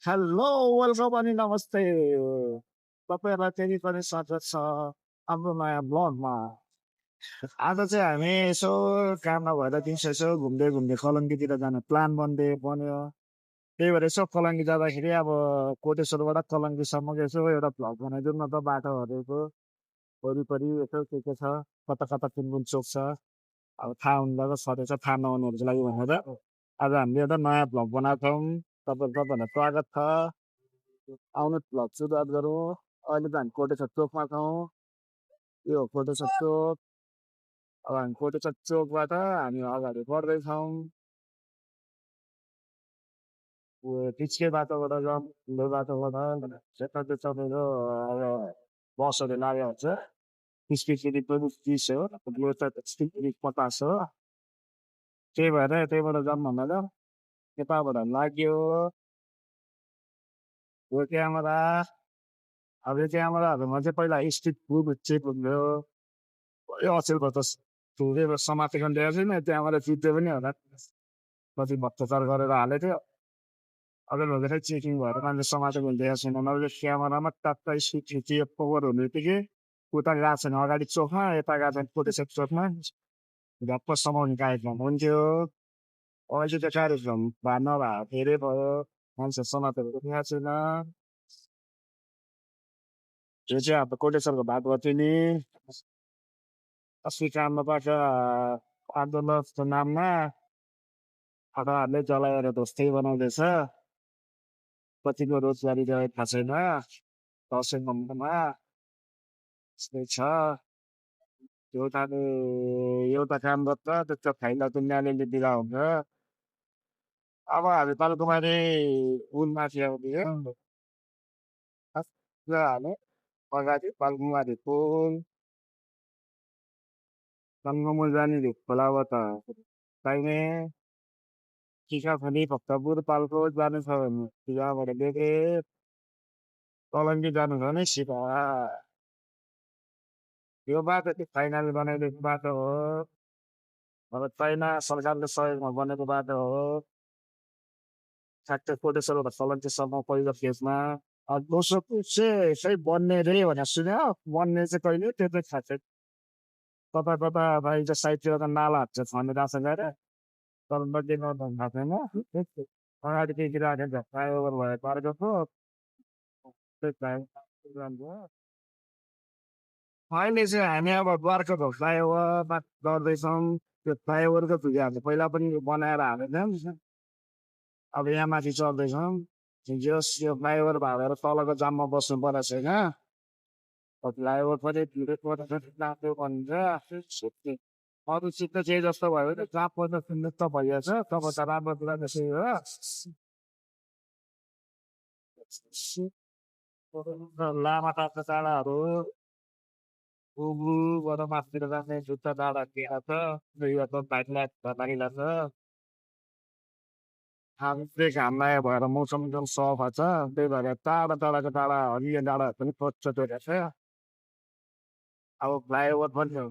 Hello, welcome अनि नमस्ते। तपाईँहरूलाई फेरि पनि स्वागत छ हाम्रो नयाँ ब्लगमा। आज चाहिँ हामी यसो काम नभएर दिउँसो यसो घुम्दै घुम्दै कलङ्कीतिर जाने प्लान बन्यो। त्यही भएर यसो कलङ्की जाँदाखेरि अब कोटेश्वरबाट कलङ्कीसम्मको यसो एउटा भ्लग बनाइदिउँ न त बाटोहरूको वरिपरि यसो के छ, कता कता कुन कुन चोक छ। अब थाहा हुँदा सधैँ थाहा नहुनेहरूको लागि भनेर आज हामीले एउटा नयाँ भ्लग बनाएको छौँ। तपाईँहरूलाई स्वागत छ। आउनुहोस् भ्लग सुरुवात गरौँ। अहिले त हामी कोटेश्वर चोकमा छौँ। यो हो कोटेश्वर चोक। अब हामी कोटेश्वर चोकबाट हामी अगाडि बढ्दैछौँ। पिछले बाटोबाट जाउँ, ठुलो बाटोबाट यता चाहिँ तपाईँको अब बसहरू लाग्यो हुन्छ। 30 पनि 30 हो, यो त 50 हो। त्यही भएर त्यहीबाट जाउँ भनेर यताबाट लाग्यो यो क्यामेरा। अब यो क्यामेराहरूमा चाहिँ पहिला स्ट्रिट फुड चेक हुन्थ्यो। यो अचेलको त धुँदै समातेको ल्याएको छैन, त्यहाँबाट चित्यो पनि होला। कति भ्रष्टाचार गरेर हालेको थियो। अझै भर्खरै चेकिङ भएर मान्छे समातेको ल्याएको छैन। नभए क्यामेरामा टक्क स्ट्रिट खिचियो कभर हुने बित्तिकै उता गएको छैन अगाडि चोकमा, यता गएको छैन कोटेश्वर चोकमा झप्प समाउने कार्यक्रम हुन्थ्यो। अहिले त्यो कार्यक्रम नभए धेरै भयो, मान्छे समातेको देखाएको छैन। यो चाहिँ अब कोटेश्वरको बाटो थियो नि। अस्ति कामबाट आन्दोलनको नाममा खटाहरूले जलाएर ध्वस्तै बनाउँदैछ। कतिको रोजगारी रहे थाहा छैन। दसैँ नम्बरमा यस्तै छ। एउटा काम गर्छ त्यसको फाइदा दुनियाँले लिदिँदा हुन्छ। अब हामी पाल्कुमारी पुलमाथि आउँदियो हाल्यो अगाडि पाल्कुमारी पुल सङ्गमुल जाने खोलाबाट चाहिने टिकाफनी भक्तपुर पाल्पो जानु छ भने यहाँबाट देखे कलङ्की जानु छ भने सिधा यो बाटो चाहिँ फाइनल बनाइदिएको बाटो हो। अब चाइना सरकारले सहयोगमा बनेको बाटो हो। ठ्याक्कै कोटेश्वरबाट कलङ्कीसम्म पहिलो फेजमा। दोस्रो चाहिँ खै बन्ने रे भनेर सुन्यो। बन्ने चाहिँ कहिले त्यो चाहिँ थाहा छैन। कता कता भाइ चाहिँ साइडतिर त नालाहरू चाहिँ खनिरहेको छ गएर तर नजिक थाहा छैन। अगाडि केही राखेको छ फ्लाइओभर भएको अर्को पो त्यही फ्लाइओभर अहिले चाहिँ हामी अब द्वारकाको फ्लाइओभरमा गर्दैछौँ। त्यो फ्लाइओभरको भिडियो हामीले पहिला पनि बनाएर हालेको अब यहाँ माथि चढ्दैछौँ। जस यो फ्लाइओभर भएर तलको जाममा बस्नु परेको छैन। फ्लाइओभर पनि भिडियो भन्छ अरूसित चाहिँ जस्तो भयो भने जहाँ पर्न सुन्नु त भइहाल्छ। तपाईँ त राम्रो कुरा त्यसै हो। लामा तातो डाँडाहरू उबुबाट माथितिर जाने जुत्ता डाँडा दिएको छ। दुई बाइकलाई लागिरहेको छ। चाहिँ घाम लाग्यो भएर मौसम एकदम सफा छ। त्यही भएर टाढा टाढाको डाँडा हरियो डाँडाहरू पनि स्वच्छ देखेको छ। अब फ्लाइओभर पनि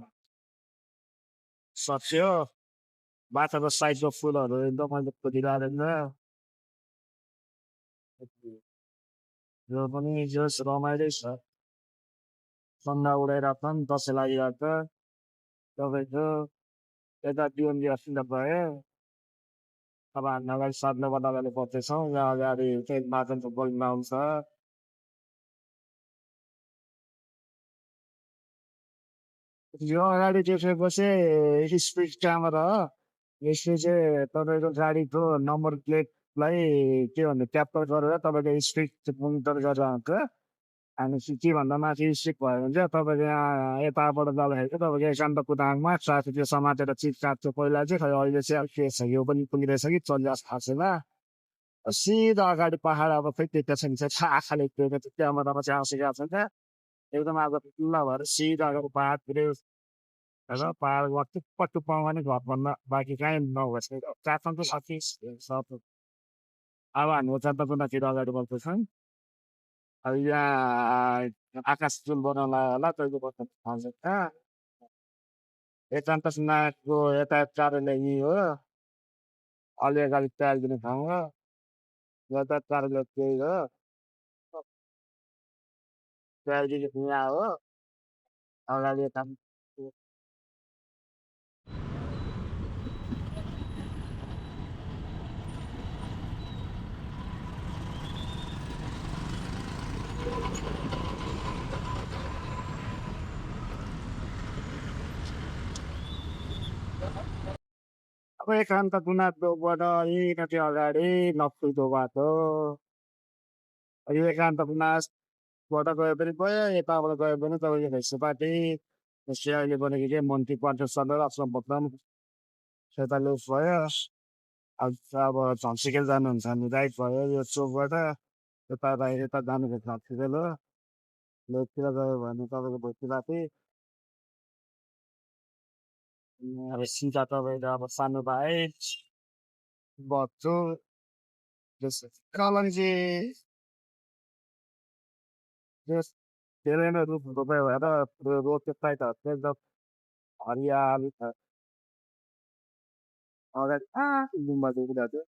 सक्यो। बाटोको साइडको फुलहरू एकदम अहिले फुलिरहेको रहेछ। यो पनि जस रमाइलो छ। चन्दा उडाइरहेको छ नि दसैँ लागिरहेको छ। तपाईँको यता दिवाली अस्ति त भयो। अब हामी अगाडि साधनाबाट अगाडि बढ्दैछौँ। यहाँ अगाडि चाहिँ मादनको बलिमा आउँछ। यो अगाडि देखेपछि स्पिड क्यामेरा हो। यसले चाहिँ तपाईँको गाडीको नम्बर प्लेटलाई के भन्ने क्याप्चर गरेर तपाईँको स्पिड मोनिटर गरेर आउँछ। अनि के भन्दा माथि स्ट्रिक भयो भने चाहिँ तपाईँको यहाँ यताबाट जाँदाखेरि चाहिँ तपाईँको एकान्त कुदाङमा ट्राफिकले समातेर चिट काट्थ्यो पहिला चाहिँ। खै अहिले चाहिँ अब के छ यो पनि पुगिरहेछ कि चलिरहेको थाहा छैन। सिधा अगाडि पहाड अब खै त्यो छैन चाहिँ आँखाले क्यामेरामा चाहिँ आउँछ छ क्या। एकदम अब खुल्ला भएर सिधा अगाडि पहाडतिर र पहाडमा टुप्पा टुप्पामा पनि घर भन्न बाँकी कहीँ नभएछ। काठमाडौँ साथी अब हामी उचाल्दा कुनातिर अगाडि बढ्दैछौँ। अब यहाँ आकाश जुन बनाउन होला त्यसले बस्नु थाहा छैन। एकान्त नायकको यातायात कार्यालय यही हो। अलि अगाडि त्यागिदिने ठाउँ हो। यातायात कार्यालय त्यही हो त्यहाँदेखि यहाँ हो अगाडि यता अब एकान्त गुनाथोबाट यिनीहरू अगाडि नक्कुदो बाटो यो एकान्त गुनाथबाट गयो भने भयो यताबाट गयो भने तपाईँको भेस्टपाटी जस्तै अहिले बनेको के मन्त्री क्वार्टर सदर असमपत्तम सेताले भयो अब झन्सिकेल जानुहुन्छ भने राइट भयो यो चोकबाट यता जानुपर्छ झन्सिकेल हो लेकतिर गयो भने तपाईँको भेस्टपाटी अब सिधा तपाईँको अब सानो भाइ बच्चो जस्तो कलङ्जी त्यस धेरै नै रुख रोपाइ भएर रोडको साइडहरू चाहिँ एकदम हरियाली छ अगाडि गुम्बा देखिरहेको थियो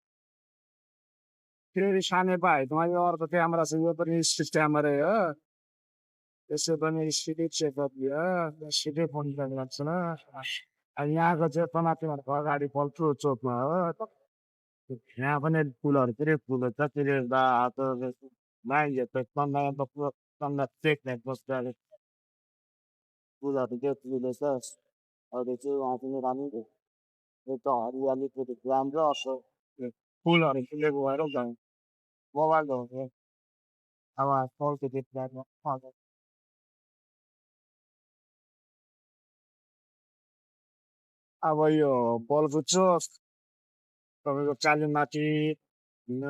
फेरि सानो भाइ मैले अर्को क्यामेरा छ यो पनि स्ट्रिट क्यामेरा हो यसो पनि स्थिति चेकअप हो सिधै फोन लाग्छ न अब यहाँको चाहिँ तनातिहरूको अगाडि पल्टो चोकमा हो यहाँ पनि फुलहरू फेरि फुल छ फेरि बाटो माइजहरू त तन्दा चेक बस्दा फुलहरू चाहिँ फुलेछ अरू चाहिँ उहाँ पनि राम्रो यो त हरियाली फेरि राम्रो असर फुलहरू फुलेको भएर जाउँ मोबाइल हो अब चल्छ त्यति अब यो बल्बु चोक तपाईँको कालीमाटी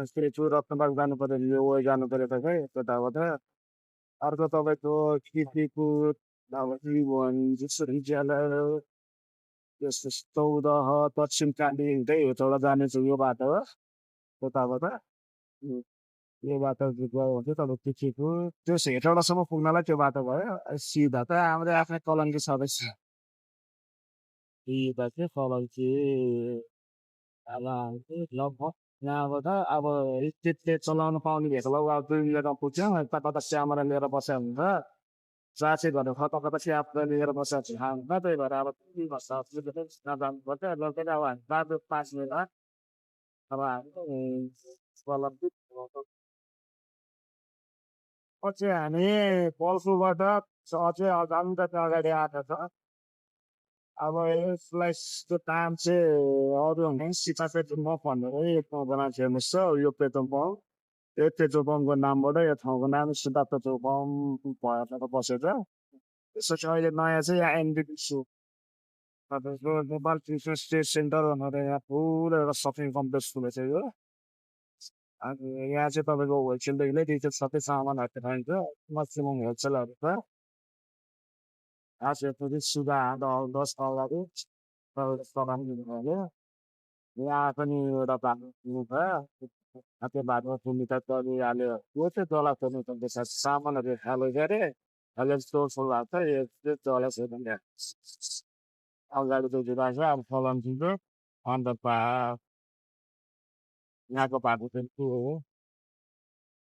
फेरि रत्नबाग जानु पऱ्यो भने यो वे जानु पऱ्यो तपाईँ त्यताबाट अर्को तपाईँको किर्तिपुर अब त्रिभुवन जस्तो विद्यालय त्यस्तो चौधह पश्चिम काली हुँदै हेटौँडा जाने चाहिँ यो बाटो हो त्यताबाट यो बाटो गयो भने चाहिँ तपाईँ किर्तिपुर त्यो हेटौँडासम्म पुग्नलाई त्यो बाटो भयो सिधा त हाम्रो आफ्नै कलङ्की सदस्य सिधा चाहिँ कलङ्की अब लगभग यहाँबाट अब स्टेटले चलाउन पाउने भेकल अब 2 मिनटमा पुग्छ यता कता क्यामेरा लिएर बस्यो हुन्छ ट्राफिक भनेर कता कता क्यामेरा लिएर बस्यो भने थाहा हुन्छ त्यही भएर अब 3 वर्ष नजानुपर्छ लगभग अब हामी बाटो 5 मिनट अब हामी पछि हामी पल्सुबाट अझै जानु त अगाडि आएको छ अब यसलाई त्यो काम चाहिँ अरू होइन सीता पेट्रोल पम्प भनेर एक ठाउँको नाम फेमस छ यो पेट्रोल पम्प यो पेट्रोल पम्पको नामबाट यो ठाउँको नाम सीता पेट्रोल पम्प भएर बसेको छ त्यसपछि अहिले नयाँ चाहिँ यहाँ एनबिपिसी तपाईँको नेपाल पिल्स स्टेट सेन्टर भनेर यहाँ पुरा एउटा सपिङ कम्प्लेक्स खुलेको छ यो अनि यहाँ चाहिँ तपाईँको होलसेलदेखि नै रिटेल सबै सामानहरू पाइन्छ म्याक्सिमम् होलसेलहरू छ आज यसपछि सुधा दस अगाडि तपाईँको सामान लिनुभयो यहाँ पनि एउटा बाटो किन्नु भयो त्यो बाटोमा पुग्नु त चलिहाल्यो त्यो चाहिँ जला खोज्नु पर्छ सामानहरू खालो गरे अहिले स्टोर फुल भएको छ यो चाहिँ जला खोज्नु अगाडि देखिरहेको छ अब फलाम दिन्छ अन्त यहाँको बाटो चाहिँ के हो